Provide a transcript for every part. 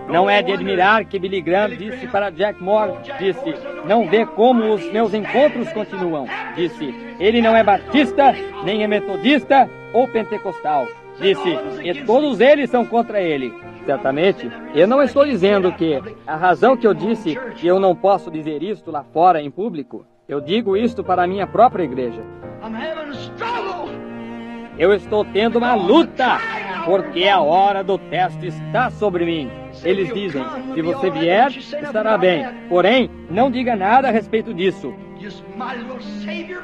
Não é de admirar que Billy Graham disse para Jack Moore, disse, não vê como os meus encontros continuam, disse, ele não é batista, nem é metodista ou pentecostal, disse, e todos eles são contra ele. Certamente, eu não estou dizendo que a razão que eu disse que eu não posso dizer isto lá fora em público, eu digo isto para a minha própria igreja. Eu estou tendo uma luta, porque a hora do teste está sobre mim. Eles dizem, se você vier, estará bem. Porém, não diga nada a respeito disso.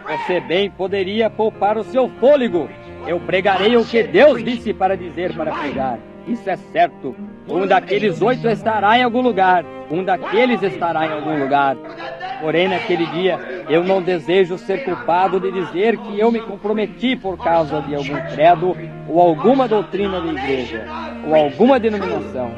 Você bem poderia poupar o seu fôlego. Eu pregarei o que Deus disse para dizer para pregar. Isso é certo. Um daqueles 8 estará em algum lugar. Um daqueles estará em algum lugar. Porém, naquele dia, eu não desejo ser culpado de dizer que eu me comprometi por causa de algum credo ou alguma doutrina da igreja ou alguma denominação.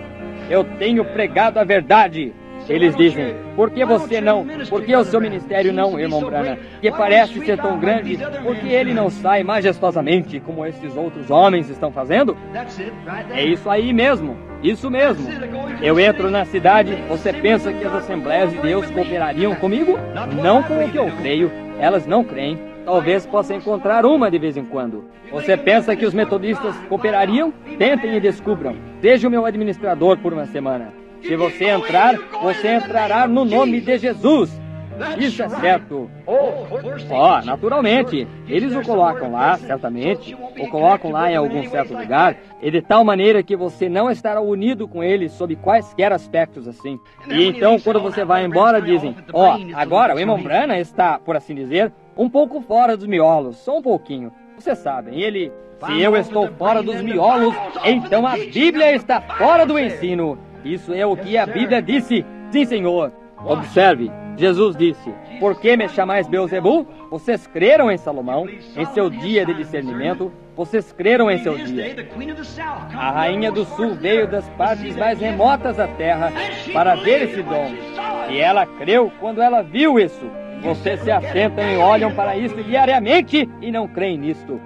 Eu tenho pregado a verdade. Eles dizem, por que você não? Por que o seu ministério não, irmão Branham? Que parece ser tão grande, por que ele não sai majestosamente como esses outros homens estão fazendo? É isso aí mesmo, isso mesmo. Eu entro na cidade, você pensa que as Assembleias de Deus cooperariam comigo? Não com o que eu creio, elas não creem. Talvez possa encontrar uma de vez em quando. Você pensa que os metodistas cooperariam? Tentem e descubram. Seja o meu administrador por uma semana. Se você entrar, você entrará no nome de Jesus. Isso é certo. Naturalmente. Eles o colocam lá, certamente. O colocam lá em algum certo lugar. E de tal maneira que você não estará unido com eles sob quaisquer aspectos assim. E então, quando você vai embora, dizem, agora o irmão Branham está, por assim dizer, um pouco fora dos miolos. Só um pouquinho. Vocês sabem, se eu estou fora dos miolos, então a Bíblia está fora do ensino. Isso é o que a Bíblia disse. Sim, Senhor. Observe, Jesus disse, por que me chamais Beelzebul? Vocês creram em Salomão, em seu dia de discernimento, vocês creram em seu dia. A rainha do sul veio das partes mais remotas da terra para ver esse dom. E ela creu quando ela viu isso. Vocês se assentam e olham para isso diariamente e não creem nisto.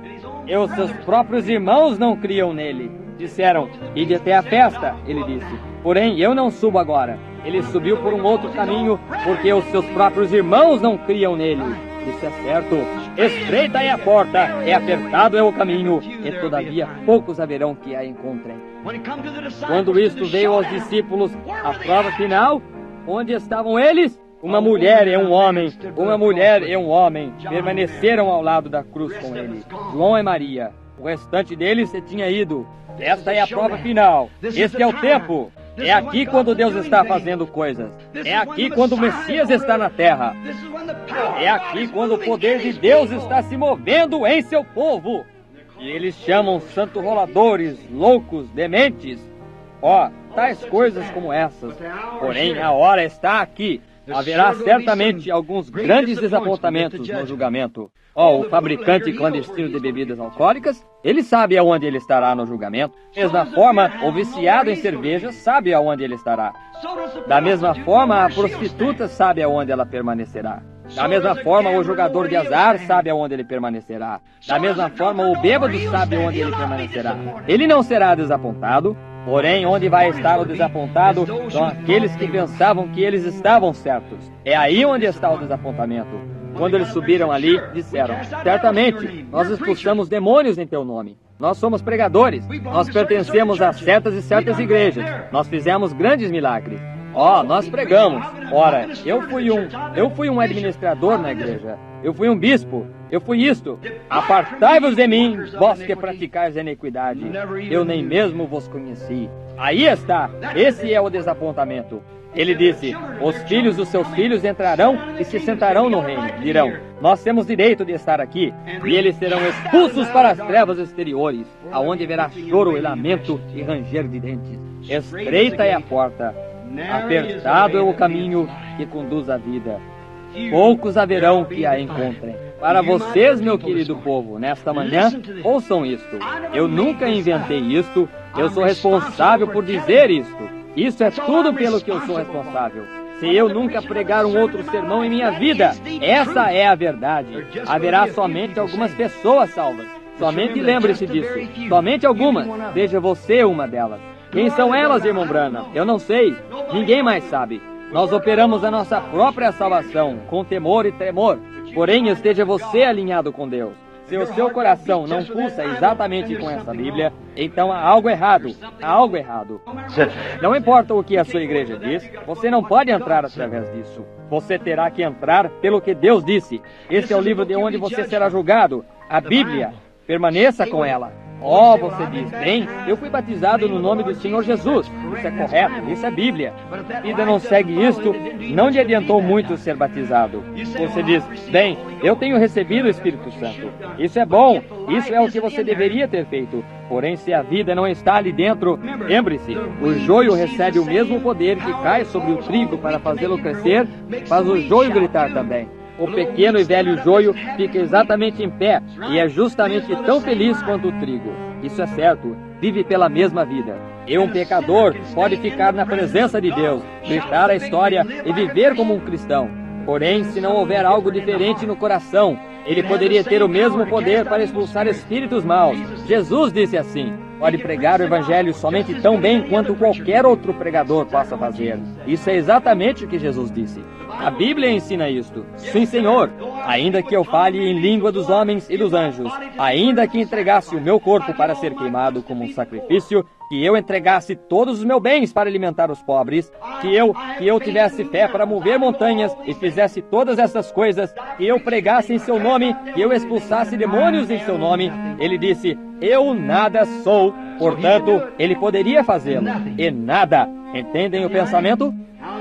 E os seus próprios irmãos não criam nele. Disseram, ide até a festa, ele disse. Porém, eu não subo agora. Ele subiu por um outro caminho, porque os seus próprios irmãos não criam nele. Isso é certo. Estreita é a porta, apertado é o caminho, e todavia poucos haverão que a encontrem. Quando isto veio aos discípulos, a prova final, onde estavam eles? Uma mulher e um homem, permaneceram ao lado da cruz com ele. João e Maria. O restante deles se tinha ido. Esta é a prova final. Este é o tempo. É aqui quando Deus está fazendo coisas. É aqui quando o Messias está na terra. É aqui quando o poder de Deus está se movendo em seu povo. E eles chamam santo roladores, loucos, dementes. Tais coisas como essas. Porém, a hora está aqui. Haverá certamente alguns grandes desapontamentos no julgamento. O fabricante clandestino de bebidas alcoólicas, ele sabe aonde ele estará no julgamento. Da mesma forma, o viciado em cerveja sabe aonde ele estará. Da mesma forma, a prostituta sabe aonde ela permanecerá. Da mesma forma, o jogador de azar sabe aonde ele permanecerá. Da mesma forma, o bêbado sabe aonde ele permanecerá. Ele não será desapontado. Porém, onde vai estar o desapontado são aqueles que pensavam que eles estavam certos. É aí onde está o desapontamento. Quando eles subiram ali, disseram, certamente, nós expulsamos demônios em teu nome. Nós somos pregadores. Nós pertencemos a certas e certas igrejas. Nós fizemos grandes milagres. Nós pregamos. Ora, eu fui um administrador na igreja. Eu fui um bispo. Eu fui isto. Apartai-vos de mim, vós que praticais a iniquidade. Eu nem mesmo vos conheci. Aí está. Esse é o desapontamento. Ele disse, os filhos dos seus filhos entrarão e se sentarão no reino. Dirão, nós temos direito de estar aqui. E eles serão expulsos para as trevas exteriores, aonde haverá choro e lamento e ranger de dentes. Estreita é a porta. Apertado é o caminho que conduz à vida. Poucos haverão que a encontrem. Para vocês, meu querido povo, nesta manhã, ouçam isto. Eu nunca inventei isto. Eu sou responsável por dizer isto. Isso é tudo pelo que eu sou responsável. Se eu nunca pregar um outro sermão em minha vida, essa é a verdade. Haverá somente algumas pessoas salvas. Somente lembre-se disso. Somente algumas. Seja você uma delas. Quem são elas, irmão Branham? Eu não sei. Ninguém mais sabe. Nós operamos a nossa própria salvação com temor e tremor. Porém, esteja você alinhado com Deus. Se o seu coração não pulsa exatamente com essa Bíblia, então há algo errado. Há algo errado. Não importa o que a sua igreja diz, você não pode entrar através disso. Você terá que entrar pelo que Deus disse. Este é o livro de onde você será julgado. A Bíblia. Permaneça com ela. Oh, você diz, bem, eu fui batizado no nome do Senhor Jesus. Isso é correto, isso é Bíblia. A vida não segue isto, não lhe adiantou muito ser batizado. Você diz, bem, eu tenho recebido o Espírito Santo. Isso é bom, isso é o que você deveria ter feito. Porém, se a vida não está ali dentro, lembre-se, o joio recebe o mesmo poder que cai sobre o trigo para fazê-lo crescer, faz o joio gritar também. O pequeno e velho joio fica exatamente em pé e é justamente tão feliz quanto o trigo. Isso é certo, vive pela mesma vida. E um pecador pode ficar na presença de Deus, gritar a história e viver como um cristão. Porém, se não houver algo diferente no coração, ele poderia ter o mesmo poder para expulsar espíritos maus. Jesus disse assim: pode pregar o Evangelho somente tão bem quanto qualquer outro pregador possa fazer. Isso é exatamente o que Jesus disse. A Bíblia ensina isto. Sim, Senhor. Ainda que eu fale em língua dos homens e dos anjos, ainda que entregasse o meu corpo para ser queimado como um sacrifício, que eu entregasse todos os meus bens para alimentar os pobres, que eu tivesse fé para mover montanhas e fizesse todas essas coisas, que eu pregasse em seu nome, que eu expulsasse demônios em seu nome, ele disse, eu nada sou. Portanto, ele poderia fazê-lo. E nada. Entendem o pensamento?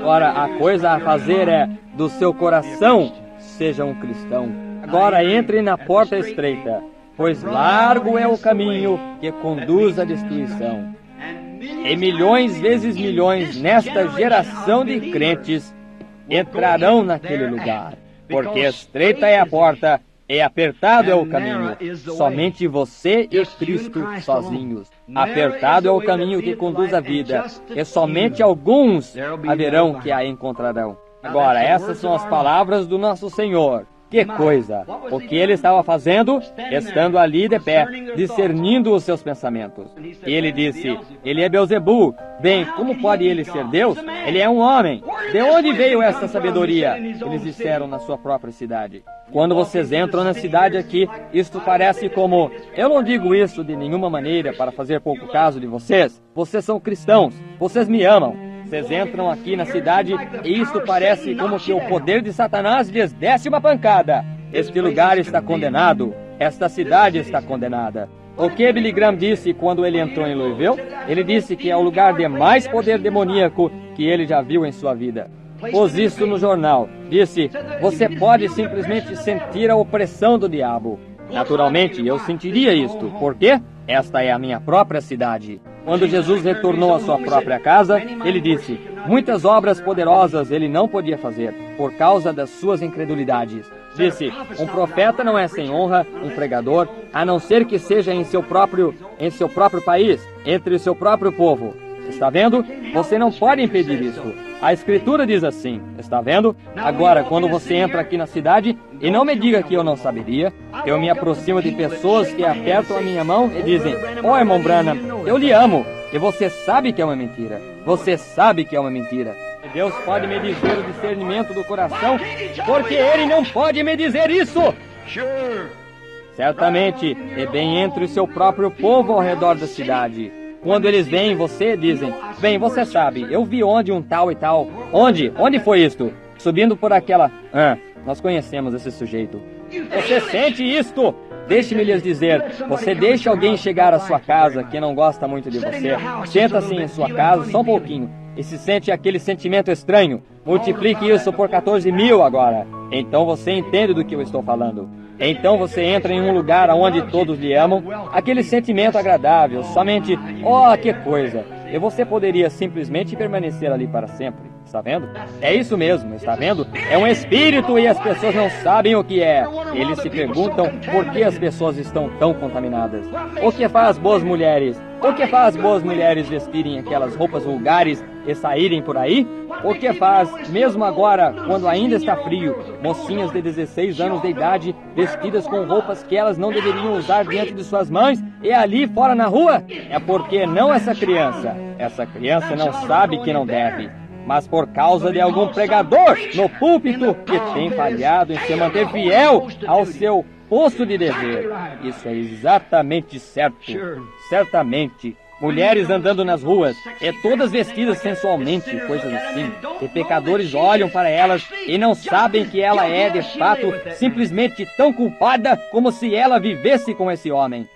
Ora, a coisa a fazer é, do seu coração, seja um cristão. Agora entre na porta estreita, pois largo é o caminho que conduz à destruição. E milhões vezes milhões nesta geração de crentes entrarão naquele lugar. Porque estreita é a porta e apertado é o caminho. Somente você e Cristo sozinhos. Apertado é o caminho que conduz à vida. E somente alguns haverão que a encontrarão. Agora, essas são as palavras do nosso Senhor. Que coisa! O que ele estava fazendo? Estando ali de pé, discernindo os seus pensamentos. E ele disse, ele é Beelzebul. Bem, como pode ele ser Deus? Ele é um homem. De onde veio essa sabedoria? Eles disseram na sua própria cidade. Quando vocês entram na cidade aqui, isto parece como... Eu não digo isso de nenhuma maneira para fazer pouco caso de vocês. Vocês são cristãos. Vocês me amam. Vocês entram aqui na cidade e isto parece como que o poder de Satanás lhes desse uma pancada. Este lugar está condenado. Esta cidade está condenada. O que Billy Graham disse quando ele entrou em Louisville? Ele disse que é o lugar de mais poder demoníaco que ele já viu em sua vida. Pôs isso no jornal. Disse, você pode simplesmente sentir a opressão do diabo. Naturalmente, eu sentiria isto. Por quê? Esta é a minha própria cidade. Quando Jesus retornou à sua própria casa, ele disse, muitas obras poderosas ele não podia fazer, por causa das suas incredulidades. Disse, um profeta não é sem honra, um pregador, a não ser que seja em seu próprio país, entre o seu próprio povo. Está vendo? Você não pode impedir isso. A Escritura diz assim, está vendo? Agora, quando você entra aqui na cidade, e não me diga que eu não saberia, eu me aproximo de pessoas que apertam a minha mão e dizem, oh, irmão Branham, eu lhe amo. E você sabe que é uma mentira. Você sabe que é uma mentira. E Deus pode me dizer o discernimento do coração, porque Ele não pode me dizer isso. Certamente, e bem entre o seu próprio povo ao redor da cidade. Quando eles veem você, dizem, bem, você sabe, eu vi onde um tal e tal. Onde? Onde foi isto? Subindo por aquela... nós conhecemos esse sujeito. Você sente isto? Deixe-me lhes dizer, você deixa alguém chegar à sua casa que não gosta muito de você, senta-se em sua casa só um pouquinho e se sente aquele sentimento estranho. Multiplique isso por 14.000 agora. Então você entende do que eu estou falando. Então você entra em um lugar onde todos lhe amam, aquele sentimento agradável, somente, oh, que coisa! E você poderia simplesmente permanecer ali para sempre. Está vendo? É isso mesmo, está vendo? É um espírito e as pessoas não sabem o que é. Eles se perguntam por que as pessoas estão tão contaminadas. O que faz boas mulheres? O que faz boas mulheres vestirem aquelas roupas vulgares e saírem por aí? O que faz, mesmo agora, quando ainda está frio, mocinhas de 16 anos de idade vestidas com roupas que elas não deveriam usar diante de suas mães e ali fora na rua? É porque não essa criança. Essa criança não sabe que não deve. Mas por causa de algum pregador no púlpito que tem falhado em se manter fiel ao seu posto de dever. Isso é exatamente certo. Certamente. Mulheres andando nas ruas, e todas vestidas sensualmente, coisas assim. E pecadores olham para elas e não sabem que ela é, de fato, simplesmente tão culpada como se ela vivesse com esse homem.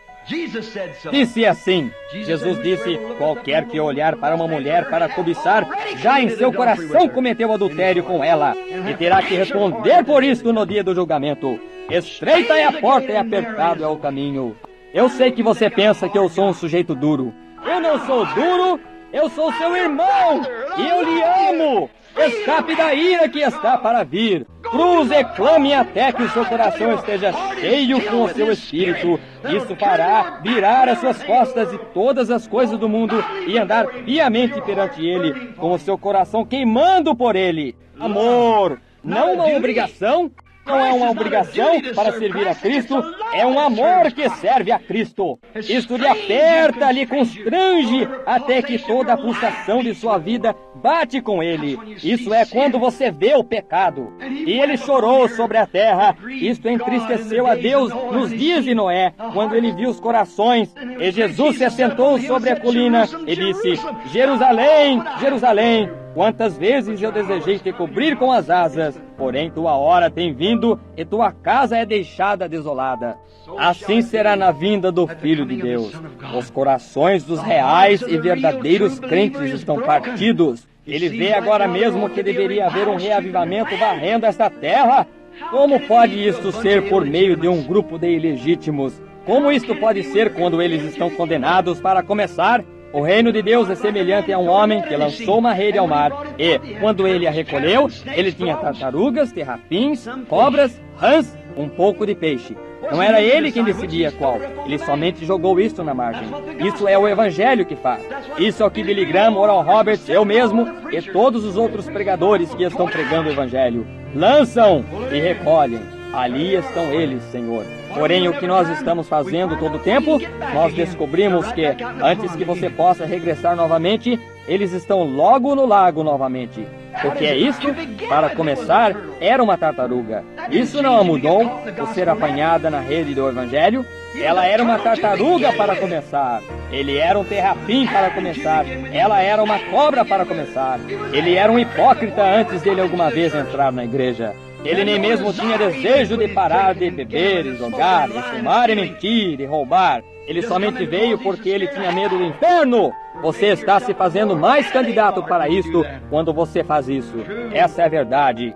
Disse assim, Jesus disse, qualquer que olhar para uma mulher para cobiçar, já em seu coração cometeu adultério com ela, e terá que responder por isto no dia do julgamento. Estreita é a porta e apertado é o caminho. Eu sei que você pensa que eu sou um sujeito duro. Eu não sou duro, eu sou seu irmão, e eu lhe amo. Escape da ira que está para vir. Cruze e clame até que o seu coração esteja cheio com o seu espírito. Isso fará virar as suas costas e todas as coisas do mundo e andar piamente perante ele, com o seu coração queimando por ele. Amor, não uma obrigação. Não é uma obrigação para servir a Cristo, é um amor que serve a Cristo. Isto lhe aperta, lhe constrange, até que toda a pulsação de sua vida bate com ele. Isso é quando você vê o pecado. E ele chorou sobre a terra. Isto entristeceu a Deus nos dias de Noé, quando ele viu os corações. E Jesus se assentou sobre a colina e disse, Jerusalém, Jerusalém, quantas vezes eu desejei te cobrir com as asas, porém tua hora tem vindo e tua casa é deixada desolada. Assim será na vinda do Filho de Deus. Os corações dos reais e verdadeiros crentes estão partidos. Ele vê agora mesmo que deveria haver um reavivamento varrendo esta terra. Como pode isto ser por meio de um grupo de ilegítimos? Como isto pode ser quando eles estão condenados para começar? O reino de Deus é semelhante a um homem que lançou uma rede ao mar e, quando ele a recolheu, ele tinha tartarugas, terrapins, cobras, rãs, um pouco de peixe. Não era ele quem decidia qual, ele somente jogou isto na margem. Isso é o Evangelho que faz. Isso é o que Billy Graham, Oral Roberts, eu mesmo e todos os outros pregadores que estão pregando o Evangelho lançam e recolhem. Ali estão eles, Senhor. Porém, o que nós estamos fazendo todo o tempo, nós descobrimos que, antes que você possa regressar novamente, eles estão logo no lago novamente. O que é isso? Para começar, era uma tartaruga. Isso não a mudou, por ser apanhada na rede do Evangelho. Ela era uma tartaruga para começar. Ele era um terrapim para começar. Ela era uma cobra para começar. Ele era um hipócrita antes dele alguma vez entrar na igreja. Ele nem mesmo tinha desejo de parar de beber, e jogar, e fumar, e mentir, e roubar. Ele somente veio porque ele tinha medo do inferno. Você está se fazendo mais candidato para isto quando você faz isso. Essa é a verdade.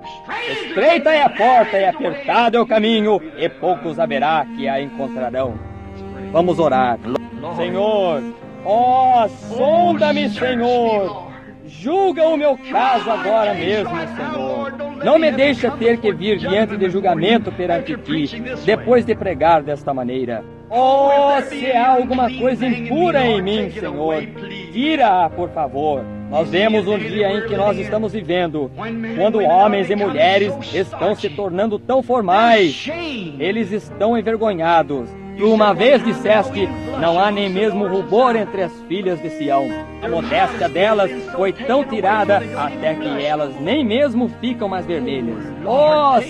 Estreita é a porta e apertado é o caminho, e poucos haverá que a encontrarão. Vamos orar. Senhor, sonda-me, Senhor. Julga o meu caso agora mesmo, Senhor. Não me deixa ter que vir diante de julgamento perante Ti, depois de pregar desta maneira. Se há alguma coisa impura em mim, Senhor, tira-a, por favor. Nós vemos um dia em que nós estamos vivendo, quando homens e mulheres estão se tornando tão formais. Eles estão envergonhados. Tu uma vez disseste, não há nem mesmo rubor entre as filhas de Sião. A modéstia delas foi tão tirada até que elas nem mesmo ficam mais vermelhas.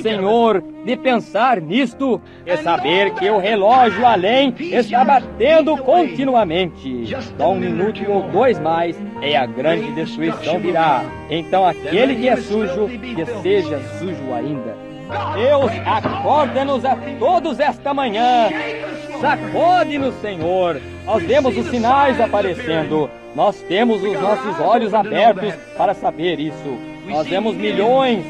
Senhor, de pensar nisto e saber que o relógio além está batendo continuamente. Só 1 minuto ou 2 mais e a grande destruição virá. Então aquele que é sujo, que seja sujo ainda. Deus, acorda-nos a todos esta manhã. Sacode-nos, Senhor. Nós vemos os sinais aparecendo. Nós temos os nossos olhos abertos para saber isso. Nós vemos milhões,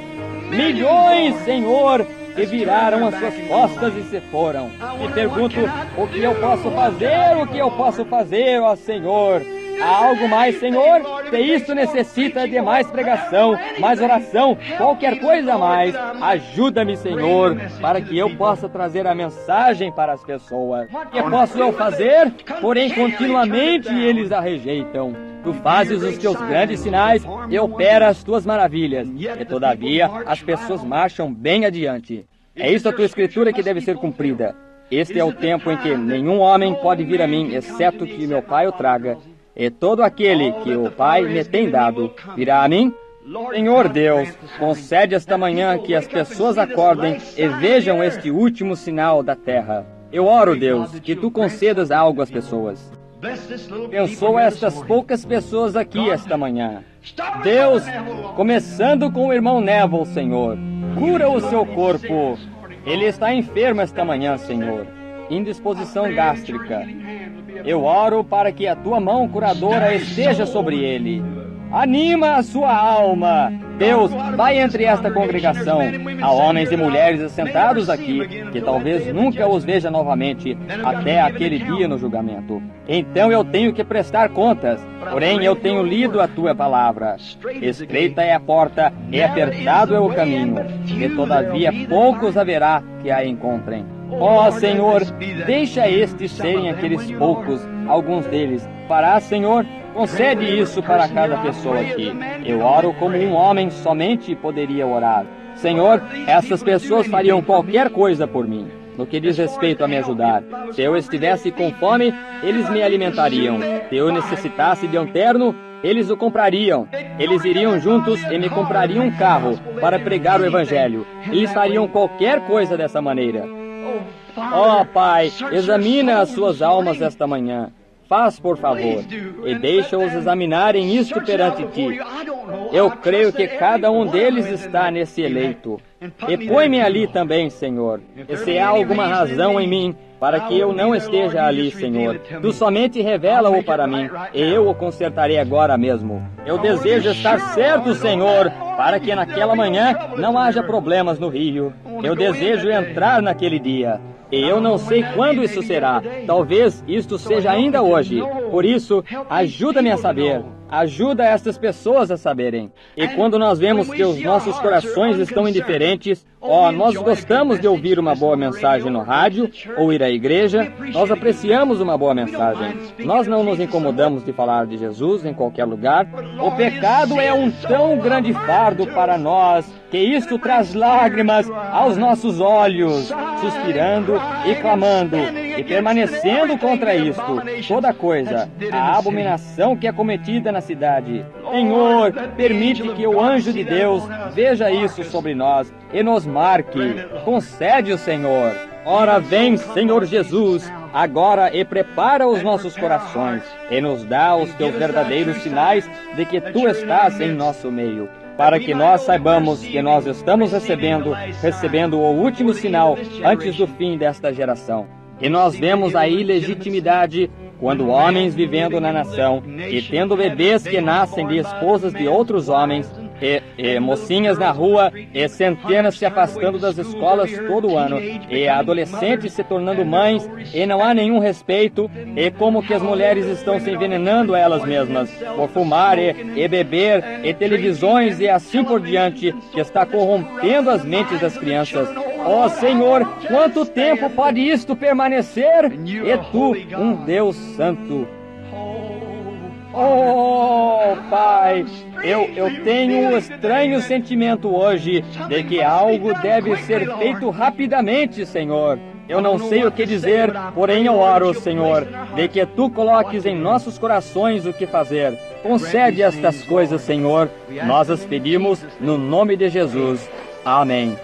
Senhor, que viraram as suas costas e se foram. E pergunto, o que eu posso fazer, ó Senhor? Há algo mais, Senhor? Se isso necessita de mais pregação, mais oração, qualquer coisa a mais, ajuda-me, Senhor, para que eu possa trazer a mensagem para as pessoas. O que posso eu fazer? Porém, continuamente eles a rejeitam. Tu fazes os teus grandes sinais e operas as tuas maravilhas. E todavia, as pessoas marcham bem adiante. É isso a tua escritura que deve ser cumprida. Este é o tempo em que nenhum homem pode vir a mim, exceto que meu Pai o traga. E todo aquele que o Pai me tem dado virá a mim. Senhor Deus, concede esta manhã que as pessoas acordem e vejam este último sinal da terra. Eu oro, Deus, que tu concedas algo às pessoas. Abençoa estas poucas pessoas aqui esta manhã. Deus, começando com o irmão Neville, Senhor, cura o seu corpo. Ele está enfermo esta manhã, Senhor. Indisposição gástrica. Eu oro para que a tua mão curadora esteja sobre ele. Anima a sua alma. Deus, vai entre esta congregação. Há homens e mulheres assentados aqui, que talvez nunca os veja novamente, até aquele dia no julgamento. Então eu tenho que prestar contas. Porém, eu tenho lido a tua palavra. Estreita é a porta e apertado é o caminho, e todavia poucos haverá que a encontrem. Ó Senhor, deixa estes serem aqueles poucos, alguns deles. Fará, Senhor, concede isso para cada pessoa aqui. Eu oro como um homem somente poderia orar. Senhor, essas pessoas fariam qualquer coisa por mim, no que diz respeito a me ajudar. Se eu estivesse com fome, eles me alimentariam. Se eu necessitasse de um terno, eles o comprariam. Eles iriam juntos e me comprariam um carro para pregar o Evangelho. Eles fariam qualquer coisa dessa maneira. Ó Pai, examina as suas almas esta manhã. Faz, por favor, e deixa-os examinarem isto perante ti. Eu creio que cada um deles está nesse eleito. E põe-me ali também, Senhor. E se há alguma razão em mim para que eu não esteja ali, Senhor, tu somente revela-o para mim, e eu o consertarei agora mesmo. Eu desejo estar certo, Senhor, para que naquela manhã não haja problemas no rio. Eu desejo entrar naquele dia. E eu não sei quando isso será. Talvez isto seja ainda hoje. Por isso, ajuda-me a saber. Ajuda estas pessoas a saberem. E quando nós vemos que os nossos corações estão indiferentes, nós gostamos de ouvir uma boa mensagem no rádio ou ir à igreja, nós apreciamos uma boa mensagem. Nós não nos incomodamos de falar de Jesus em qualquer lugar. O pecado é um tão grande fardo para nós que isto traz lágrimas aos nossos olhos, suspirando e clamando e permanecendo contra isto, toda coisa, a abominação que é cometida na cidade. Senhor, permite que o anjo de Deus veja isso sobre nós e nos marque. Concede-o, Senhor. Ora vem, Senhor Jesus, agora e prepara os nossos corações e nos dá os teus verdadeiros sinais de que tu estás em nosso meio, para que nós saibamos que nós estamos recebendo o último sinal antes do fim desta geração. E nós vemos a ilegitimidade quando homens vivendo na nação e tendo bebês que nascem de esposas de outros homens, e mocinhas na rua, e centenas se afastando das escolas todo ano, e adolescentes se tornando mães, e não há nenhum respeito, e como que as mulheres estão se envenenando elas mesmas, por fumar e beber, e televisões e assim por diante, que está corrompendo as mentes das crianças. Ó Senhor, quanto tempo pode isto permanecer? E tu, um Deus santo. Oh, Pai, eu tenho um estranho sentimento hoje de que algo deve ser feito rapidamente, Senhor. Eu não sei o que dizer, porém eu oro, Senhor, de que Tu coloques em nossos corações o que fazer. Concede estas coisas, Senhor. Nós as pedimos no nome de Jesus. Amém.